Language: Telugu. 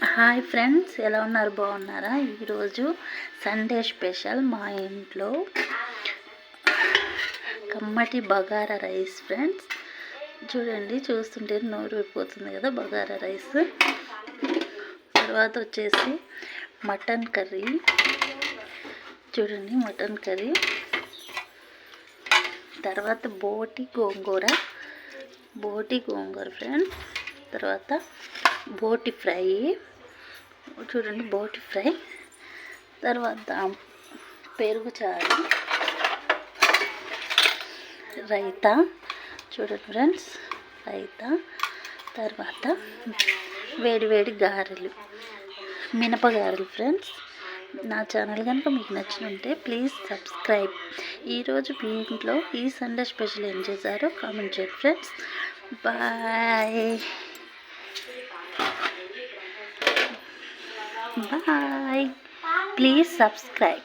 హాయ్ ఫ్రెండ్స్, ఎలా ఉన్నారు? బాగున్నారా? ఈరోజు సండే స్పెషల్ మా ఇంట్లో కమ్మటి బగారా రైస్ ఫ్రెండ్స్. చూడండి, చూస్తుంటే నోరు ఊరిపోతుంది కదా బగారా రైస్. తర్వాత వచ్చేసి మటన్ కర్రీ. చూడండి, మటన్ కర్రీ. తర్వాత బోటి గోంగూర ఫ్రెండ్స్. తర్వాత బోటి ఫ్రై. చూడండి, బోటి ఫ్రై. తర్వాత పెరుగు చారు, రైతా. చూడండి ఫ్రెండ్స్, రైతా. తర్వాత వేడి వేడి గారెలు, మినపగారెలు ఫ్రెండ్స్. నా ఛానల్ కనుక మీకు నచ్చినుంటే ప్లీజ్ సబ్స్క్రైబ్. ఈరోజు మీ ఇంట్లో ఈ సండే స్పెషల్ ఏం చేశారో కామెంట్ చేయండి friends. Bye bye. Please subscribe.